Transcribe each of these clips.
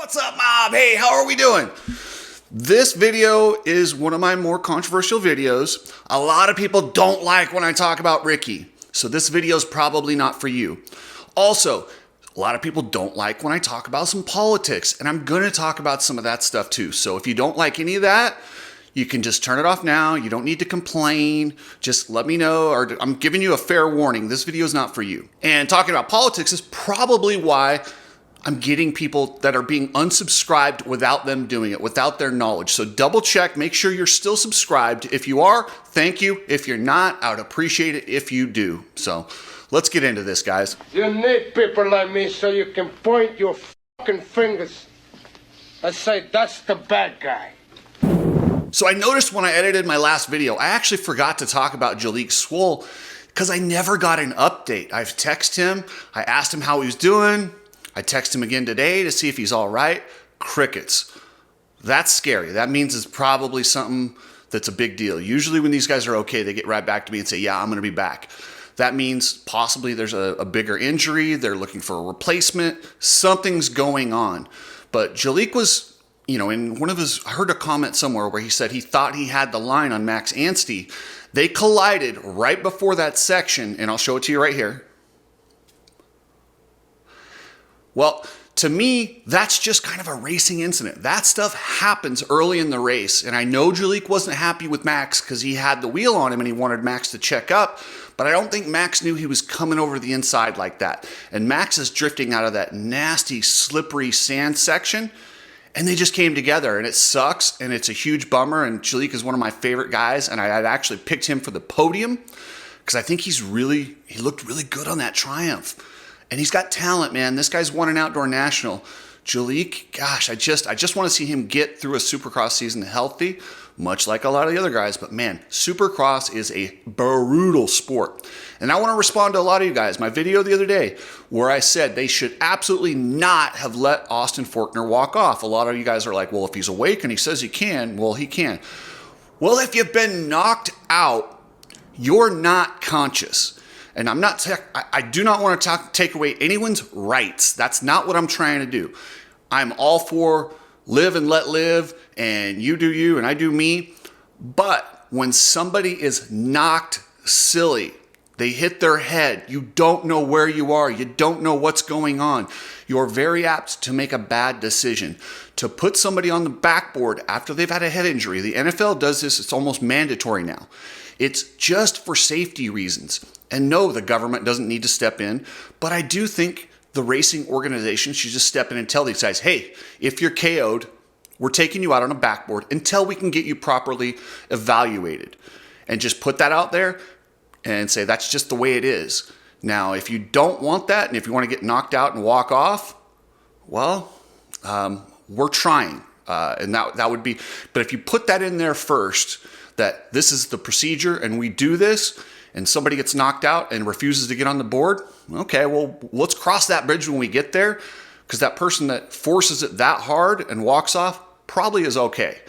What's up, mob? Hey, how are we doing? This video is one of my more controversial videos. A lot of people don't like when I talk about Ricky, so this video is probably not for you. Also, a lot of people don't like when I talk about some politics, and I'm gonna talk about some of that stuff too. So if you don't like any of that, you can just turn it off now. You don't need to complain. Just let me know, or I'm giving you a fair warning. This video is not for you. And talking about politics is probably why I'm getting people that are being unsubscribed without them doing it, without their knowledge. So double check, make sure you're still subscribed. If you are, thank you. If you're not, I would appreciate it if you do. So let's get into this, guys. You need people like me so you can point your fucking fingers and say, that's the bad guy. So I noticed when I edited my last video, I actually forgot to talk about Jelik Swole because I never got an update. I've texted him. I asked him how he was doing. I text him again today to see if he's all right. Crickets. That's scary. That means it's probably something that's a big deal. Usually when these guys are okay, they get right back to me and say, yeah, I'm going to be back. That means possibly there's a bigger injury. They're looking for a replacement. Something's going on. But Jelik was, in one of his, I heard a comment somewhere where he said he thought he had the line on Max Anstey. They collided right before that section, and I'll show it to you right here. Well, to me, that's just kind of a racing incident. That stuff happens early in the race. And I know Jelik wasn't happy with Max because he had the wheel on him and he wanted Max to check up. But I don't think Max knew he was coming over the inside like that. And Max is drifting out of that nasty, slippery sand section. And they just came together. And it sucks. And it's a huge bummer. And Jelik is one of my favorite guys. And I had actually picked him for the podium because I think he looked really good on that Triumph. And he's got talent, man. This guy's won an outdoor national. Jelik, gosh, I just want to see him get through a Supercross season healthy, much like a lot of the other guys. But man, Supercross is a brutal sport. And I want to respond to a lot of you guys. My video the other day where I said they should absolutely not have let Austin Forkner walk off. A lot of you guys are like, well, if he's awake and he says he can, well, he can. Well, if you've been knocked out, you're not conscious. And I do not want to take away anyone's rights. That's not what I'm trying to do. I'm all for live and let live, and you do you and I do me. But when somebody is knocked silly, they hit their head, you don't know where you are, you don't know what's going on, you're very apt to make a bad decision. To put somebody on the backboard after they've had a head injury, the NFL does this, it's almost mandatory now. It's just for safety reasons. And no, the government doesn't need to step in, but I do think the racing organization should just step in and tell these guys, hey, if you're KO'd, we're taking you out on a backboard until we can get you properly evaluated. And just put that out there and say that's just the way it is. Now, if you don't want that, and if you want to get knocked out and walk off, well, we're trying. And that would be, but if you put that in there first, that this is the procedure and we do this, and somebody gets knocked out and refuses to get on the board, okay, well, let's cross that bridge when we get there, because that person that forces it that hard and walks off probably is okay.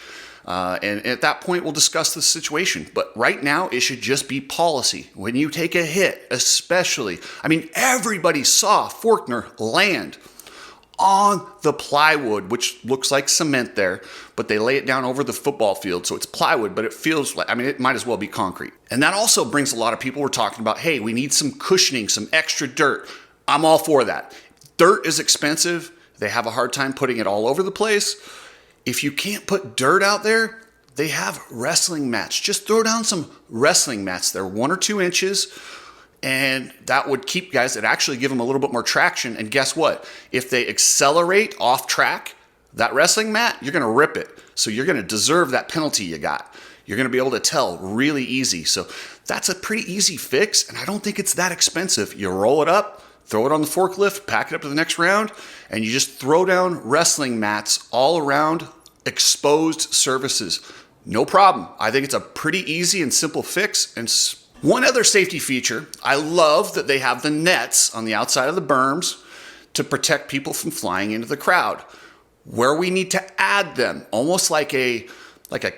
And at that point, we'll discuss the situation. But right now, it should just be policy. When you take a hit, especially, everybody saw Forkner land on the plywood, which looks like cement there, but they lay it down over the football field. So it's plywood, but it feels like, it might as well be concrete. And that also brings a lot of people, we're talking about, hey, we need some cushioning, some extra dirt. I'm all for that. Dirt is expensive. They have a hard time putting it all over the place. If you can't put dirt out there, they have wrestling mats. Just throw down some wrestling mats. They're 1 or 2 inches. And that would keep guys, that actually give them a little bit more traction. And guess what? If they accelerate off track, that wrestling mat, you're going to rip it. So you're going to deserve that penalty you got. You're going to be able to tell really easy. So that's a pretty easy fix. And I don't think it's that expensive. You roll it up, throw it on the forklift, pack it up to the next round, and you just throw down wrestling mats all around exposed surfaces. No problem. I think it's a pretty easy and simple fix. And one other safety feature, I love that they have the nets on the outside of the berms to protect people from flying into the crowd. Where we need to add them, almost like a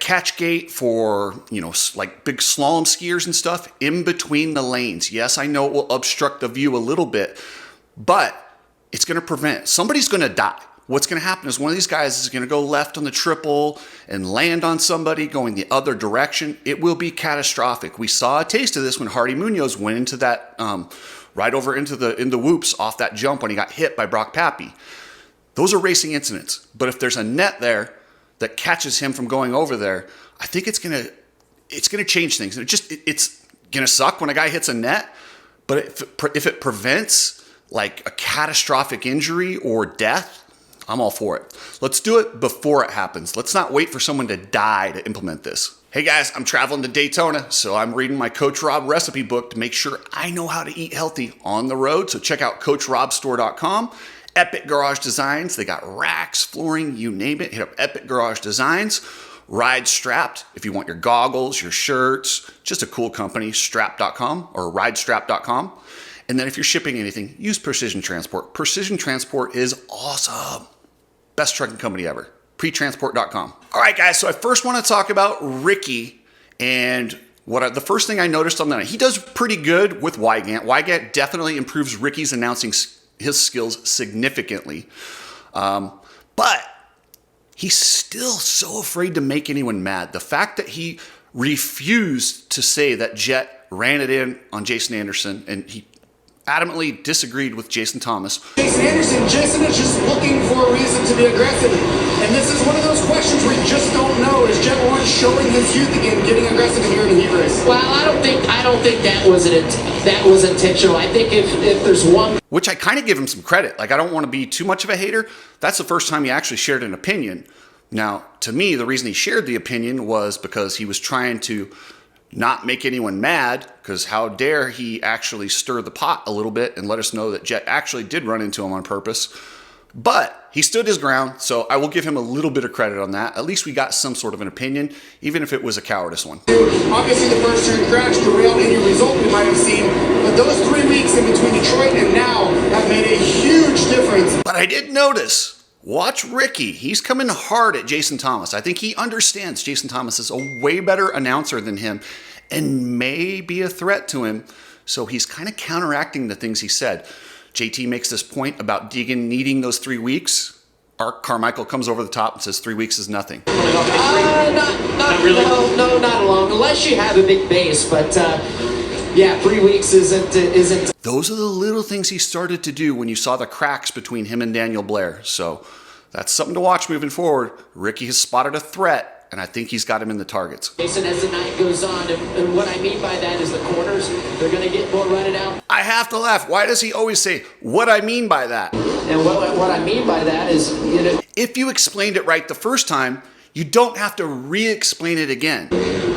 catch gate for, like big slalom skiers and stuff, in between the lanes. Yes, I know it will obstruct the view a little bit, but it's going to prevent, somebody's going to die. what's going to happen is one of these guys is going to go left on the triple and land on somebody going the other direction. It will be catastrophic. We saw a taste of this when Hardy Munoz went into that, right over into the whoops off that jump when he got hit by Brock Pappy. Those are racing incidents. But if there's a net there that catches him from going over there, I think it's going to change things. It's going to suck when a guy hits a net, but if it prevents like a catastrophic injury or death, I'm all for it. Let's do it before it happens. Let's not wait for someone to die to implement this. Hey guys, I'm traveling to Daytona, so I'm reading my Coach Rob recipe book to make sure I know how to eat healthy on the road. So check out CoachRobStore.com. Epic Garage Designs. They got racks, flooring, you name it. Hit up Epic Garage Designs. Ride Strapped. If you want your goggles, your shirts, just a cool company, strap.com or ridestrap.com. And then if you're shipping anything, use Precision Transport. Precision Transport is awesome. Best trucking company ever. Pretransport.com. All right, guys. So I first want to talk about Ricky and the first thing I noticed on the night. He does pretty good with Wygant. Wygant definitely improves Ricky's announcing his skills significantly. But he's still so afraid to make anyone mad. The fact that he refused to say that Jet ran it in on Jason Anderson, and he adamantly disagreed with Jason Thomas. Jason is just looking for a reason to be aggressive. And this is one of those questions where you just don't know. Is Jet One showing his youth again, getting aggressive here in the heat race? Well, I don't think that was intentional. I think if there's one, which I kind of give him some credit. Like, I don't want to be too much of a hater. That's the first time he actually shared an opinion. Now, to me, the reason he shared the opinion was because he was trying to not make anyone mad, because how dare he actually stir the pot a little bit and let us know that Jet actually did run into him on purpose. But he stood his ground, so I will give him a little bit of credit on that. At least we got some sort of an opinion, even if it was a cowardice one. Obviously, the first turn crash derailed any result we might have seen, but those 3 weeks in between Detroit and now have made a huge difference. But I did notice, watch Ricky. He's coming hard at Jason Thomas. I think he understands Jason Thomas is a way better announcer than him and may be a threat to him. So he's kind of counteracting the things he said. JT makes this point about Deegan needing those 3 weeks. Carmichael comes over the top and says 3 weeks is nothing. not really. No, not alone. Unless you have a big base, but yeah, 3 weeks isn't. Those are the little things he started to do when you saw the cracks between him and Daniel Blair. So that's something to watch moving forward. Ricky has spotted a threat, and I think he's got him in the targets. Jason, as the night goes on, and what I mean by that is the corners, they're going to get more running out. I have to laugh. Why does he always say, what I mean by that? And what I mean by that is, if you explained it right the first time, you don't have to re-explain it again.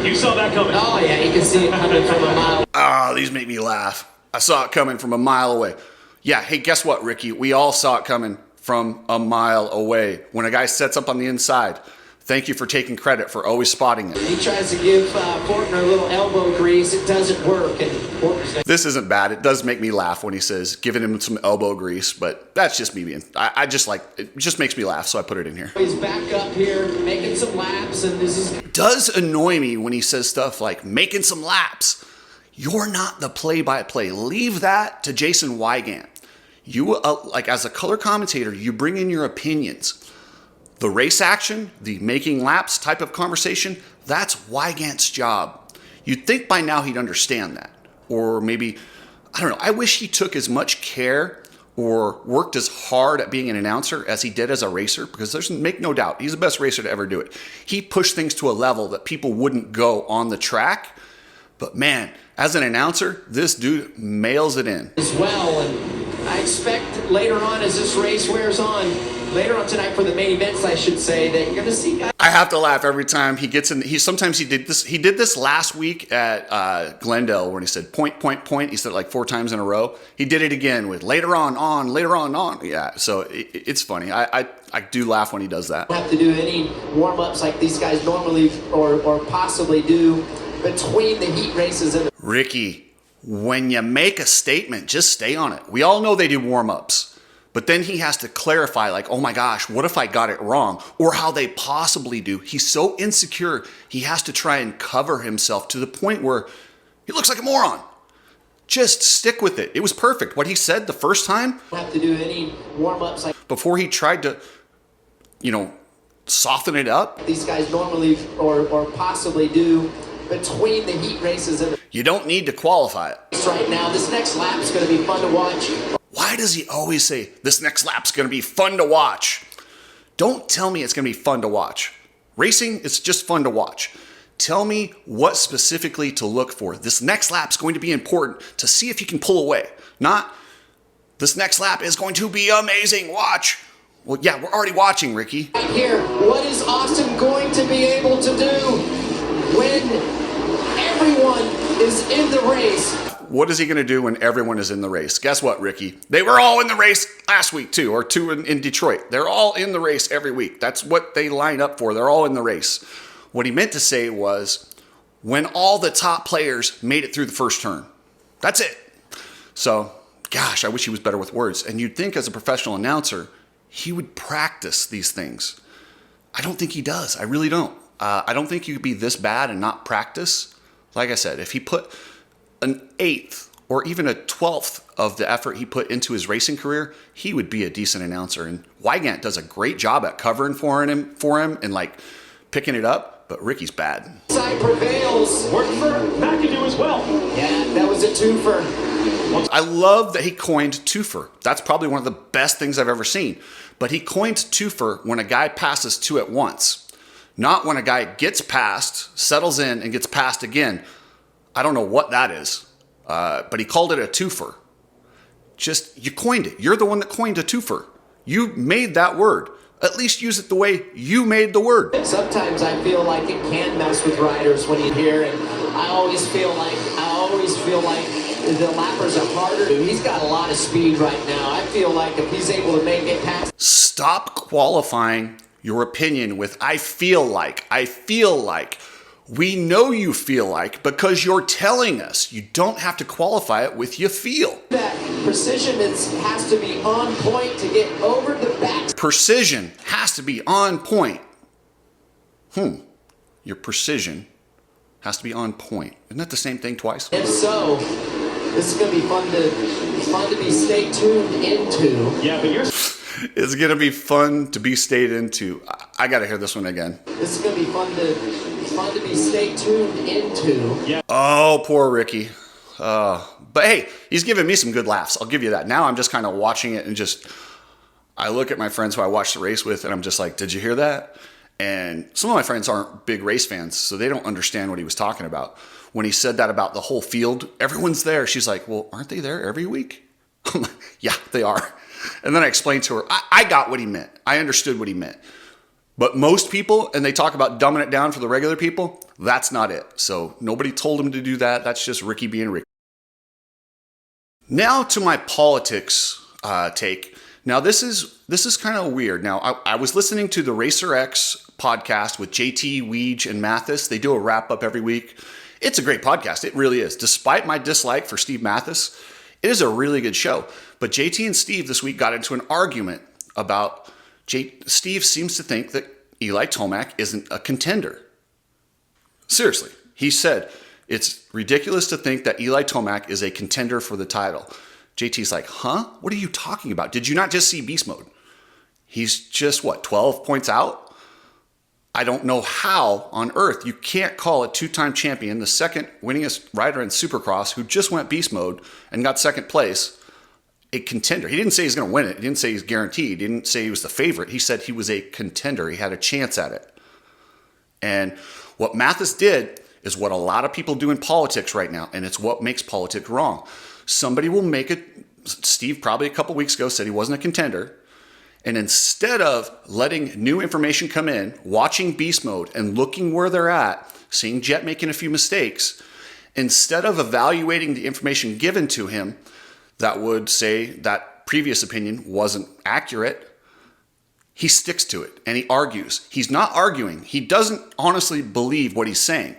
You saw that coming. Oh, yeah, you can see it coming from a mile. Oh, these make me laugh. I saw it coming from a mile away. Yeah, hey, guess what, Ricky? We all saw it coming from a mile away. When a guy sets up on the inside, thank you for taking credit for always spotting it. He tries to give Fortner a little elbow grease. It doesn't work. And this isn't bad. It does make me laugh when he says giving him some elbow grease, but that's just me being. I just like it. Just makes me laugh, so I put it in here. He's back up here making some laps, and this is. It does annoy me when he says stuff like making some laps. You're not the play-by-play. Leave that to Jason Wygant. You like as a color commentator, you bring in your opinions. The race action, the making laps type of conversation, that's Wygant's job. You'd think by now he'd understand that. Or maybe, I don't know, I wish he took as much care or worked as hard at being an announcer as he did as a racer, because there's make no doubt, he's the best racer to ever do it. He pushed things to a level that people wouldn't go on the track. But man, as an announcer, this dude mails it in. As well, and I expect later on as this race wears on, later on tonight for the main events, I should say, that you're going to see guys. I have to laugh every time he gets in. Sometimes he did this. He did this last week at Glendale when he said point, point, point. He said it like 4 times in a row. He did it again with later on, later on. Yeah, so it's funny. I do laugh when he does that. Don't have to do any warm-ups like these guys normally or possibly do between the heat races. And Ricky, when you make a statement, just stay on it. We all know they do warm-ups. But then he has to clarify, like, oh my gosh, what if I got it wrong? Or how they possibly do. He's so insecure, he has to try and cover himself to the point where he looks like a moron. Just stick with it. It was perfect. What he said the first time, don't have to do any warm-ups like before he tried to soften it up. These guys normally or possibly do between the heat races and You don't need to qualify it. right now. This next lap is going to be fun to watch. Why does he always say, this next lap's going to be fun to watch? Don't tell me it's going to be fun to watch. Racing, it's just fun to watch. Tell me what specifically to look for. This next lap's going to be important to see if you can pull away. Not, this next lap is going to be amazing. Watch. Well, yeah, we're already watching, Ricky. Right here, what is Austin going to be able to do when everyone is in the race? What is he going to do when everyone is in the race? Guess what, Ricky? They were all in the race last week, too, or two in Detroit. They're all in the race every week. That's what they line up for. They're all in the race. What he meant to say was when all the top players made it through the first turn. That's it. So, gosh, I wish he was better with words. And you'd think as a professional announcer, he would practice these things. I don't think he does. I really don't. I don't think you could be this bad and not practice. Like I said, if he put an 1/8 or even a 1/12 of the effort he put into his racing career, he would be a decent announcer. And Wygant does a great job at covering for him and like picking it up, but Ricky's bad. Side prevails. Working for McAdoo as well. Yeah, that was a twofer. I love that he coined twofer. That's probably one of the best things I've ever seen. But he coined twofer when a guy passes two at once, not when a guy gets passed, settles in, and gets passed again. I don't know what that is, but he called it a twofer. You coined it. You're the one that coined a twofer. You made that word. At least use it the way you made the word. Sometimes I feel like it can mess with riders when you hear, and I always feel like the lappers are harder. He's got a lot of speed right now. I feel like if he's able to make it past. Stop qualifying your opinion with I feel like. We know you feel like because you're telling us. You don't have to qualify it with you feel. That precision has to be on point to get over the back. Precision has to be on point. Your precision has to be on point. Isn't that the same thing twice? If so, this is going to be fun to be stay tuned into. Yeah, but you're... It's going to be fun to be stayed into. I got to hear this one again. This is going to be fun to be stay tuned into. Yeah. Oh, poor Ricky. But hey, he's giving me some good laughs. I'll give you that. Now I'm just kind of watching it and I look at my friends who I watched the race with and I'm just like, did you hear that? And some of my friends aren't big race fans, so they don't understand what he was talking about. When he said that about the whole field, everyone's there. She's like, well, aren't they there every week? I'm like, yeah, they are. And then I explained to her, I got what he meant. I understood what he meant. But most people, and they talk about dumbing it down for the regular people, that's not it. So nobody told him to do that. That's just Ricky being Ricky. Now to my politics take. Now this is kind of weird. Now I was listening to the Racer X podcast with JT, Weege, and Mathis. They do a wrap up every week. It's a great podcast. It really is. Despite my dislike for Steve Mathis, it is a really good show. But JT and Steve this week got into an argument about Steve seems to think that Eli Tomac isn't a contender. Seriously, he said it's ridiculous to think that Eli Tomac is a contender for the title. JT's like, huh? What are you talking about? Did you not just see Beast Mode? He's just, 12 points out? I don't know how on earth you can't call a two-time champion, the second winningest rider in Supercross, who just went Beast Mode and got second place, a contender. He didn't say he's going to win it. He didn't say he's guaranteed. He didn't say he was the favorite. He said he was a contender. He had a chance at it. And what Mathis did is what a lot of people do in politics right now, and it's what makes politics wrong. Somebody will make it. Steve probably a couple weeks ago said he wasn't a contender. And instead of letting new information come in, watching Beast Mode and looking where they're at, seeing Jet making a few mistakes, instead of evaluating the information given to him that would say that previous opinion wasn't accurate, he sticks to it and he argues. He's not arguing. He doesn't honestly believe what he's saying.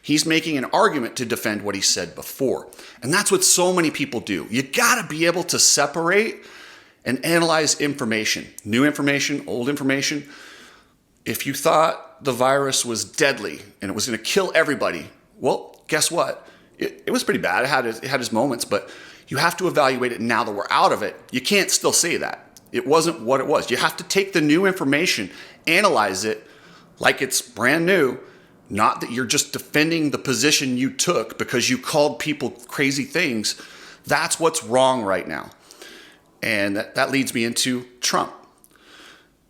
He's making an argument to defend what he said before. And that's what so many people do. You got to be able to separate and analyze information, new information, old information. If you thought the virus was deadly and it was going to kill everybody, well, guess what? It was pretty bad. It had its moments, but you have to evaluate it now that we're out of it. You can't still say that. It wasn't what it was. You have to take the new information, analyze it like it's brand new, not that you're just defending the position you took because you called people crazy things. That's what's wrong right now. And that leads me into Trump.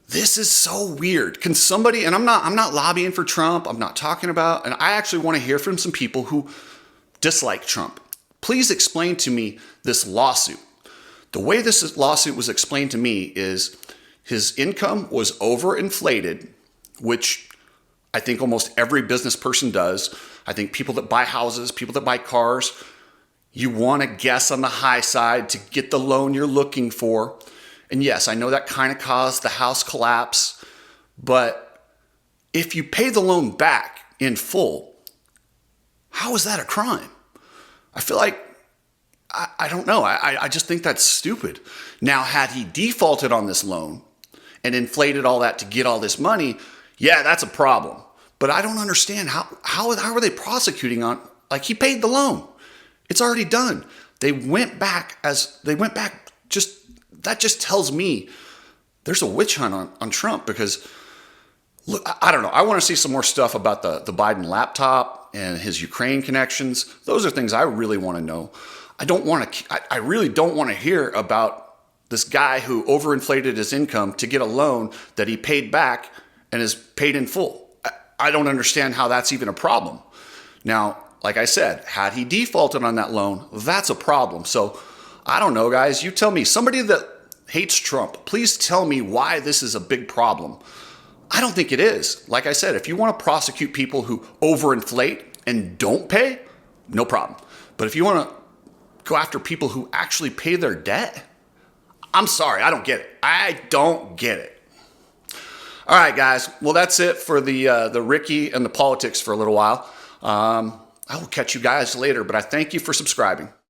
This is so weird. Can somebody, and I'm not lobbying for Trump, I'm not talking about, and I actually want to hear from some people who dislike Trump. Please explain to me this lawsuit. The way this lawsuit was explained to me is his income was overinflated, which I think almost every business person does. I think people that buy houses, people that buy cars, you want to guess on the high side to get the loan you're looking for. And yes, I know that kind of caused the house collapse, but if you pay the loan back in full, how is that a crime? I feel like, I don't know. I just think that's stupid. Now, had he defaulted on this loan and inflated all that to get all this money, yeah, that's a problem. But I don't understand how are they prosecuting on, like, he paid the loan. It's already done. They went back just, that just tells me there's a witch hunt on Trump because, look, I don't know. I want to see some more stuff about the Biden laptop and his Ukraine connections. Those are things I really want to know. I really don't want to hear about this guy who overinflated his income to get a loan that he paid back and is paid in full. I don't understand how that's even a problem. Now, like I said, had he defaulted on that loan, that's a problem. So I don't know, guys. You tell me. Somebody that hates Trump, please tell me why this is a big problem. I don't think it is. Like I said, if you want to prosecute people who overinflate and don't pay, no problem. But if you want to go after people who actually pay their debt, I'm sorry, I don't get it. I don't get it. All right, guys. Well, that's it for the Ricky and the politics for a little while. I will catch you guys later, but I thank you for subscribing.